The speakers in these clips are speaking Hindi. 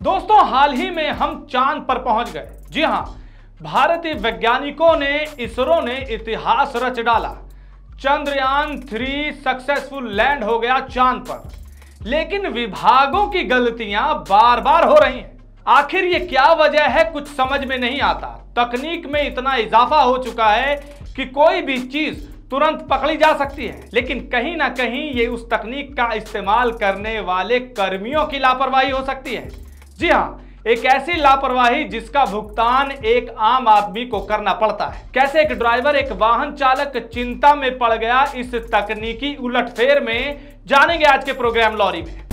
दोस्तों, हाल ही में हम चांद पर पहुंच गए। जी हां, भारतीय वैज्ञानिकों ने, इसरो ने इतिहास रच डाला। चंद्रयान 3 सक्सेसफुल लैंड हो गया चांद पर, लेकिन विभागों की गलतियां बार बार हो रही हैं। आखिर ये क्या वजह है, कुछ समझ में नहीं आता। तकनीक में इतना इजाफा हो चुका है कि कोई भी चीज तुरंत पकड़ी जा सकती है, लेकिन कहीं ना कहीं ये उस तकनीक का इस्तेमाल करने वाले कर्मियों की लापरवाही हो सकती है। जी हां, एक ऐसी लापरवाही जिसका भुगतान एक आम आदमी को करना पड़ता है। कैसे एक ड्राइवर, एक वाहन चालक चिंता में पड़ गया इस तकनीकी उलटफेर में, जानेंगे आज के प्रोग्राम लॉरी में।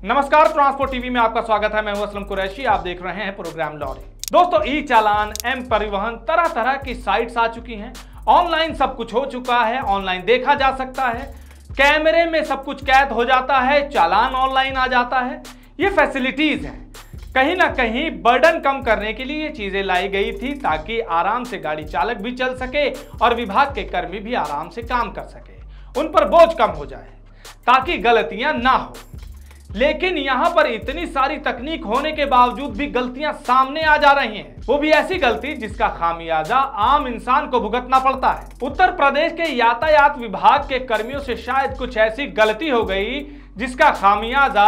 नमस्कार, ट्रांसपोर्ट टीवी में आपका स्वागत है। मैं हूं असलम कुरैशी, आप देख रहे हैं प्रोग्राम लॉरी। दोस्तों, ई चालान, एम परिवहन, तरह तरह की साइट्स आ चुकी हैं। ऑनलाइन सब कुछ हो चुका है, ऑनलाइन देखा जा सकता है, कैमरे में सब कुछ कैद हो जाता है, चालान ऑनलाइन आ जाता है। ये फैसिलिटीज हैं। कहीं ना कहीं बर्डन कम करने के लिए ये चीजें लाई गई थी, ताकि आराम से गाड़ी चालक भी चल सके और विभाग के कर्मी भी आराम से काम कर सके, उन पर बोझ कम हो जाए, ताकि गलतियां ना हो। लेकिन यहां पर इतनी सारी तकनीक होने के बावजूद भी गलतियां सामने आ जा रही हैं, वो भी ऐसी गलती जिसका खामियाजा आम इंसान को भुगतना पड़ता है। उत्तर प्रदेश के यातायात विभाग के कर्मियों से शायद कुछ ऐसी गलती हो गई जिसका खामियाजा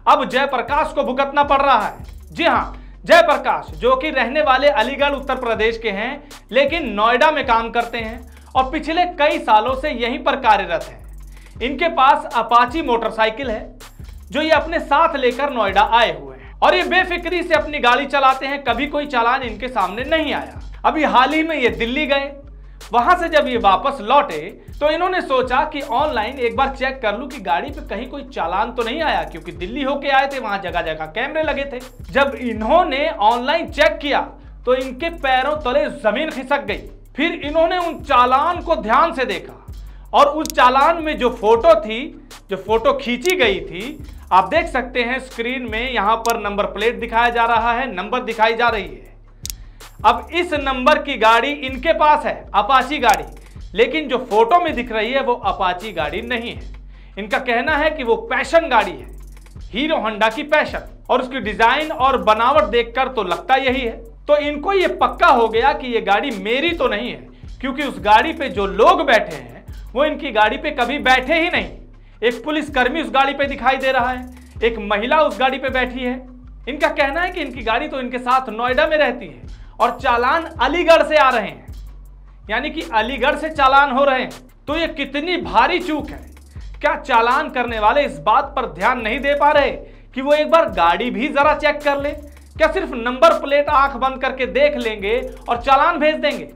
अब जयप्रकाश को भुगतना पड़ रहा है। जी हां, जयप्रकाश, जो कि रहने वाले अलीगढ़ उत्तर प्रदेश के हैं, लेकिन नोएडा में काम करते हैं और पिछले कई सालों से यहीं पर कार्यरत हैं। इनके पास अपाची मोटरसाइकिल है, जो ये अपने साथ लेकर नोएडा आए हुए हैं और ये बेफिक्री से अपनी गाड़ी चलाते हैं। कभी कोई चालान इनके सामने नहीं आया। अभी हाल ही में ये दिल्ली गए, वहां से जब ये वापस लौटे तो इन्होंने सोचा कि ऑनलाइन एक बार चेक कर लूं कि गाड़ी पे कहीं कोई चालान तो नहीं आया, क्योंकि दिल्ली होके आए थे, वहां जगह जगह कैमरे लगे थे। जब इन्होंने ऑनलाइन चेक किया तो इनके पैरों तले जमीन खिसक गई। फिर इन्होंने उन चालान को ध्यान से देखा और उस चालान में जो फोटो थी, जो फोटो खींची गई थी, आप देख सकते हैं स्क्रीन में, यहां पर नंबर प्लेट दिखाया जा रहा है, नंबर दिखाई जा रही है। अब इस नंबर की गाड़ी इनके पास है, अपाची गाड़ी, लेकिन जो फोटो में दिख रही है वो अपाची गाड़ी नहीं है। इनका कहना है कि वो पैशन गाड़ी है, हीरो होंडा की पैशन, और उसकी डिजाइन और बनावट देखकर तो लगता यही है। तो इनको ये पक्का हो गया कि ये गाड़ी मेरी तो नहीं है, क्योंकि उस गाड़ी पे जो लोग बैठे हैं वो इनकी गाड़ी पे कभी बैठे ही नहीं। एक पुलिसकर्मी उस गाड़ी पे दिखाई दे रहा है, एक महिला उस गाड़ी पे बैठी है। इनका कहना है कि इनकी गाड़ी तो इनके साथ नोएडा में रहती है और चालान अलीगढ़ से आ रहे हैं, यानी कि अलीगढ़ से चालान हो रहे हैं। तो ये कितनी भारी चूक है। क्या चालान करने वाले इस बात पर ध्यान नहीं दे पा रहे कि वो एक बार गाड़ी भी जरा चेक कर ले? क्या सिर्फ नंबर प्लेट आंख बंद करके देख लेंगे और चालान भेज देंगे,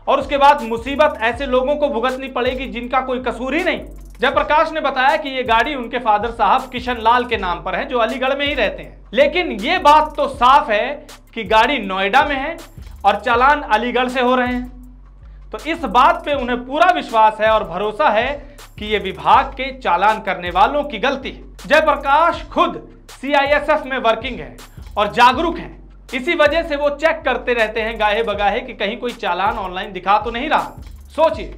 और उसके बाद मुसीबत ऐसे लोगों को भुगतनी पड़ेगी जिनका कोई कसूर ही नहीं? जयप्रकाश ने बताया कि ये गाड़ी उनके फादर साहब किशन लाल के नाम पर है, जो अलीगढ़ में ही रहते हैं। लेकिन ये बात तो साफ है कि गाड़ी नोएडा में है और चालान अलीगढ़ से हो रहे हैं। तो इस बात पे उन्हें पूरा विश्वास है और भरोसा है कि ये विभाग के चालान करने वालों की गलती है। जयप्रकाश खुद CISF में वर्किंग है और जागरूक है, इसी वजह से वो चेक करते रहते हैं गाहे बगाहे कि कहीं कोई चालान ऑनलाइन दिखा तो नहीं रहा। सोचिए,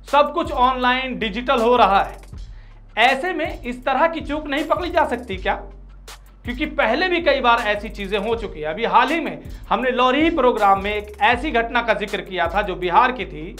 सब कुछ ऑनलाइन डिजिटल हो रहा है, ऐसे में इस तरह की चूक नहीं पकड़ी जा सकती क्या? क्योंकि पहले भी कई बार ऐसी चीजें हो चुकी है। अभी हाल ही में हमने लॉरी प्रोग्राम में एक ऐसी घटना का जिक्र किया था जो बिहार की थी,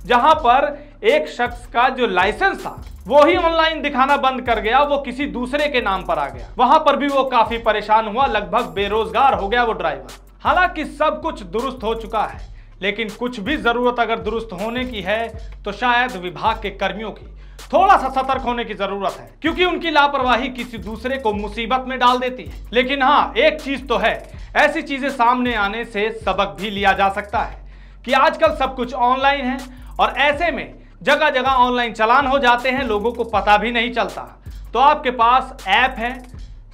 जहां पर एक शख्स का जो लाइसेंस था वो ही ऑनलाइन दिखाना बंद कर गया, वो किसी दूसरे के नाम पर आ गया। वहां पर भी वो काफी परेशान हुआ, लगभग बेरोजगार हो गया वो ड्राइवर। हालांकि सब कुछ दुरुस्त हो चुका है, लेकिन कुछ भी जरूरत अगर दुरुस्त होने की है तो शायद विभाग के कर्मियों की थोड़ा सा सतर्क होने की जरूरत है, क्योंकि उनकी लापरवाही किसी दूसरे को मुसीबत में डाल देती है। लेकिन हाँ, एक चीज तो है, ऐसी चीजें सामने आने से सबक भी लिया जा सकता है कि आजकल सब कुछ ऑनलाइन है और ऐसे में जगह जगह ऑनलाइन चालान हो जाते हैं, लोगों को पता भी नहीं चलता। तो आपके पास ऐप है,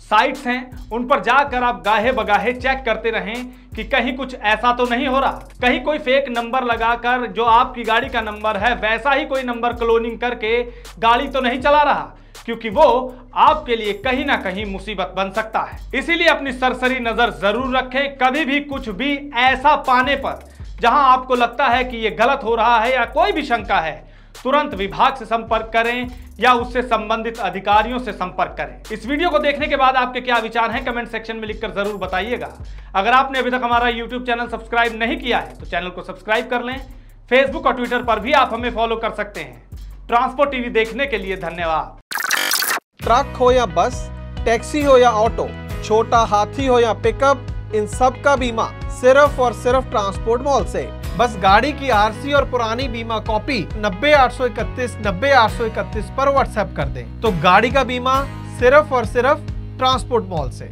साइट्स हैं, उन पर जाकर आप गाहे बगाहे चेक करते रहें कि कहीं कुछ ऐसा तो नहीं हो रहा, कहीं कोई फेक नंबर लगाकर जो आपकी गाड़ी का नंबर है वैसा ही कोई नंबर क्लोनिंग करके गाड़ी तो नहीं चला रहा, क्योंकि वो आपके लिए कहीं ना कहीं मुसीबत बन सकता है। इसीलिए अपनी सरसरी नजर जरूर रखें। कभी भी कुछ भी ऐसा पाने पर जहां आपको लगता है कि ये गलत हो रहा है या कोई भी शंका है, तुरंत विभाग से संपर्क करें या उससे संबंधित अधिकारियों से संपर्क करें। इस वीडियो को देखने के बाद आपके क्या विचार हैं कमेंट सेक्शन में लिखकर जरूर बताइएगा। अगर आपने अभी तक हमारा YouTube चैनल सब्सक्राइब नहीं किया है तो चैनल को सब्सक्राइब कर लें। फेसबुक और ट्विटर पर भी आप हमें फॉलो कर सकते हैं। ट्रांसपोर्ट टीवी देखने के लिए धन्यवाद। ट्रक हो या बस, टैक्सी हो या ऑटो, छोटा हाथी हो या पिकअप, इन सब का बीमा सिर्फ और सिर्फ ट्रांसपोर्ट मॉल से। बस गाड़ी की आरसी और पुरानी बीमा कॉपी 90-831 90-831 पर व्हाट्सएप कर दें तो गाड़ी का बीमा सिर्फ और सिर्फ ट्रांसपोर्ट मॉल से।